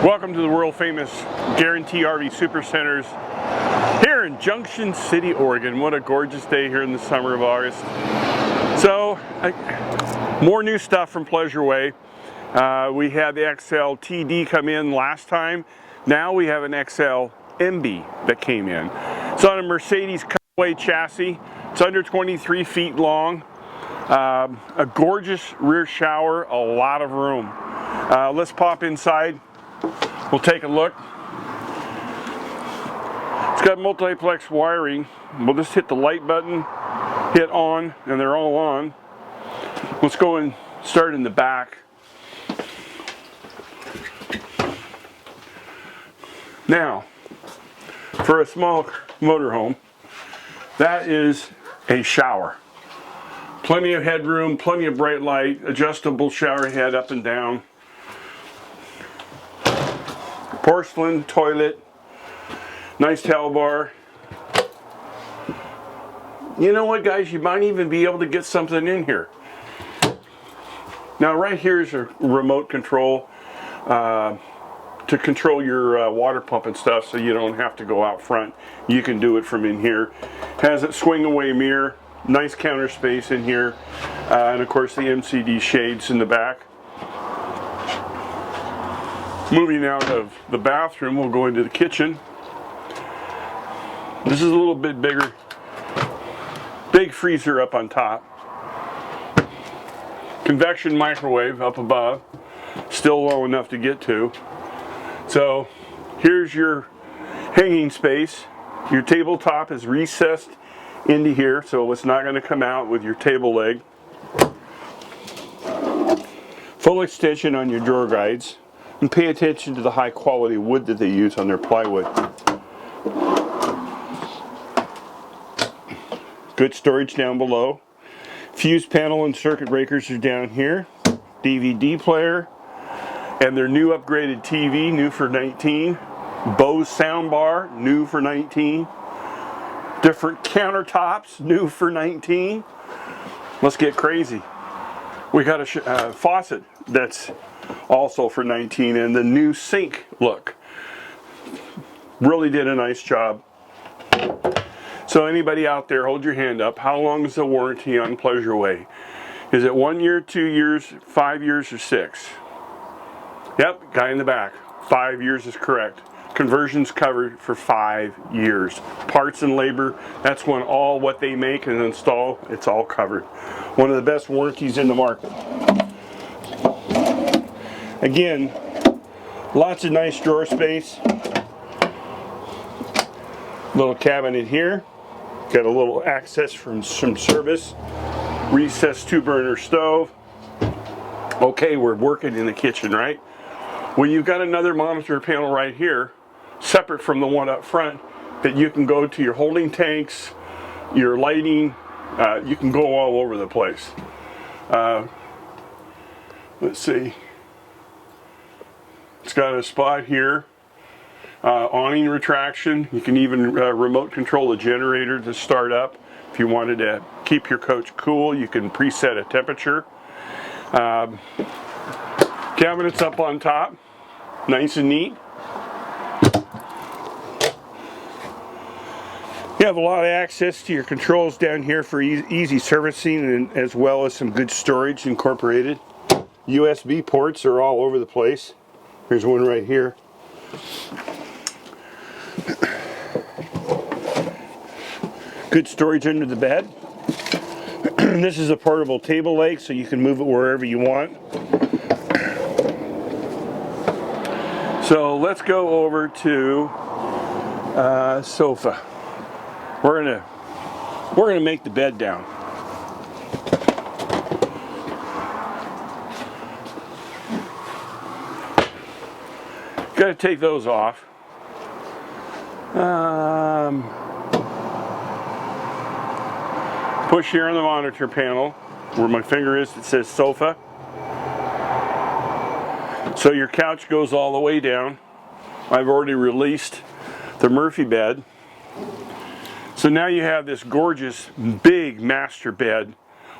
Welcome to the world famous Guaranty RV Supercenters here in Junction City, Oregon. What a gorgeous day here in the summer of August. So, more new stuff from Pleasure Way. We had the XLTD come in last time. Now we have an XLMB that came in. It's on a Mercedes cutaway chassis. It's under 23 feet long. A gorgeous rear shower, a lot of room. Let's pop inside. We'll take a look. It's got multiplex wiring. We'll just hit the light button, hit on, and they're all on. Let's go and start in the back. Now, for a small motorhome, that is a shower. Plenty of headroom, plenty of bright light, adjustable shower head up and down. Porcelain toilet, nice towel bar. You know what, guys, you might even be able to get something in here. Now right here is a remote control to control your water pump and stuff, so you don't have to go out front. You can do it from in here. Has a swing away mirror, nice counter space in here, and of course the MCD shades in the back. Moving out of the bathroom, we'll go into the kitchen. This is a little bit bigger. Big freezer up on top. Convection microwave up above. Still low enough to get to. So here's your hanging space. Your tabletop is recessed into here, so it's not going to come out with your table leg. Full extension on your drawer guides. And pay attention to the high quality wood that they use on their plywood. Good storage down below. Fuse panel and circuit breakers are down here. DVD player. And their new upgraded TV, new for 19. Bose soundbar, new for 19. Different countertops, new for 19. Let's get crazy. We got a faucet that's also for 19, and the new sink look. Really did a nice job. So anybody out there, hold your hand up. How long is the warranty on Pleasure Way? Is it 1 year, 2 years, 5 years, or 6? Yep, guy in the back. 5 years is correct. Conversions covered for 5 years. Parts and labor, that's when all what they make and install, it's all covered. One of the best warranties in the market. Again, lots of nice drawer space. Little cabinet here. Got a little access from some service. Recessed 2-burner stove. Okay, we're working in the kitchen, right? Well, you've got another monitor panel right here, separate from the one up front, that you can go to your holding tanks, your lighting. You can go all over the place. Let's see. It's got a spot here, awning retraction. You can even remote control the generator to start up. If you wanted to keep your coach cool, you can preset a temperature. Cabinets up on top, nice and neat. You have a lot of access to your controls down here for easy servicing, and as well as some good storage incorporated. USB ports are all over the place. There's one right here. Good storage under the bed. This is a portable table leg, so you can move it wherever you want. So let's go over to sofa. We're gonna make the bed down. Got to take those off. Push here on the monitor panel where my finger is, it says sofa. So your couch goes all the way down. I've already released the Murphy bed. So now you have this gorgeous big master bed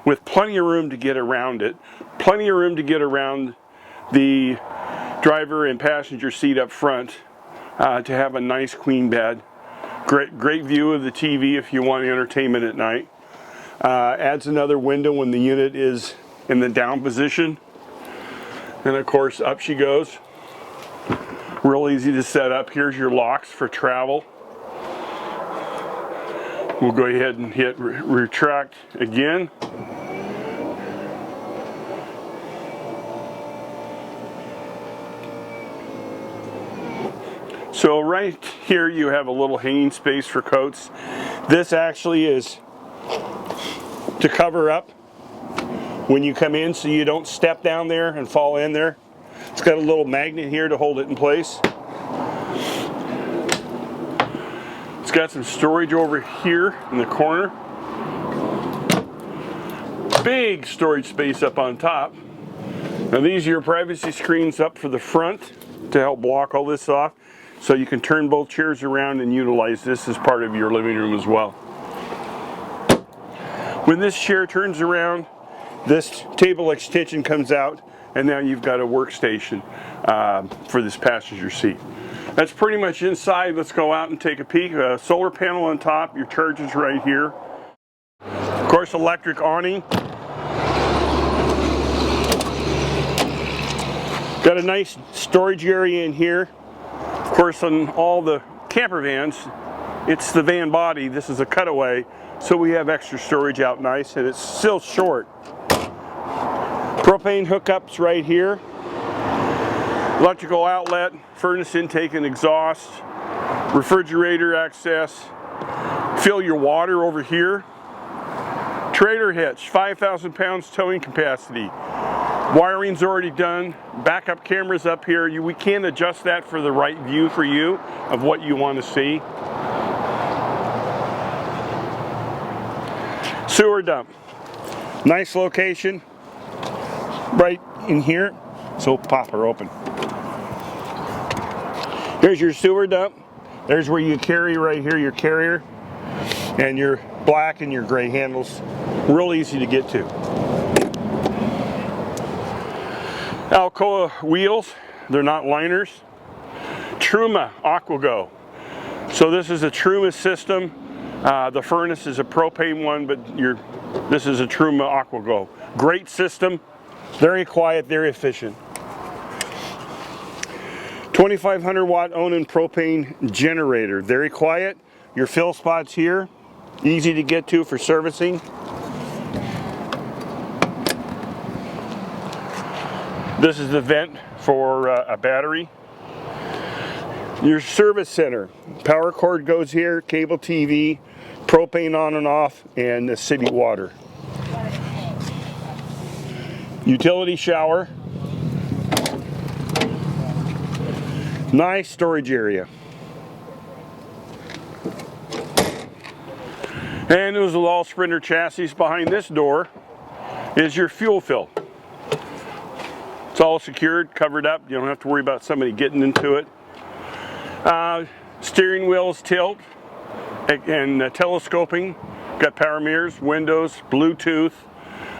with plenty of room to get around it. Plenty of room to get around the driver and passenger seat up front to have a nice queen bed. Great view of the TV if you want entertainment at night. Adds another window when the unit is in the down position. And of course, up she goes. Real easy to set up. Here's your locks for travel. We'll go ahead and hit retract again. So right here you have a little hanging space for coats. This actually is to cover up when you come in so you don't step down there and fall in there. It's got a little magnet here to hold it in place. It's got some storage over here in the corner. Big storage space up on top. Now these are your privacy screens up for the front to help block all this off. So you can turn both chairs around and utilize this as part of your living room as well. When this chair turns around, this table extension comes out, and now you've got a workstation for this passenger seat. That's pretty much inside. Let's go out and take a peek. A solar panel on top, your charger's right here. Of course, electric awning. Got a nice storage area in here. Of course, on all the camper vans, it's the van body. This is a cutaway, so we have extra storage out nice, and it's still short. Propane hookups right here. Electrical outlet, furnace intake and exhaust, refrigerator access. Fill your water over here. Trailer hitch, 5,000 pounds towing capacity. Wiring's already done. Backup cameras up here. We can adjust that for the right view for you of what you want to see. Sewer dump. Nice location. Right in here. So pop her open. Here's your sewer dump. There's where you carry right here, your carrier. And your black and your gray handles. Real easy to get to. Alcoa wheels, they're not liners. Truma AquaGo. So this is a Truma system. The furnace is a propane one, but this is a Truma AquaGo. Great system, very quiet, very efficient. 2,500 watt Onan propane generator, very quiet. Your fill spots here, easy to get to for servicing. This is the vent for a battery. Your service center. Power cord goes here, cable TV, propane on and off, and the city water. Utility shower. Nice storage area. And those are all Sprinter chassis. Behind this door is your fuel fill. It's all secured, covered up. You don't have to worry about somebody getting into it. Steering wheels tilt and telescoping. Got power mirrors, windows, Bluetooth.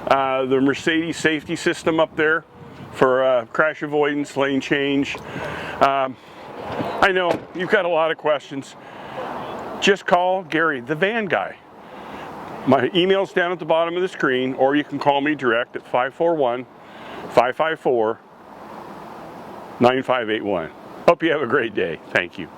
The Mercedes safety system up there for crash avoidance, lane change. I know you've got a lot of questions. Just call Gary, the van guy. My email's down at the bottom of the screen, or you can call me direct at 541-554-9581. Hope you have a great day. Thank you.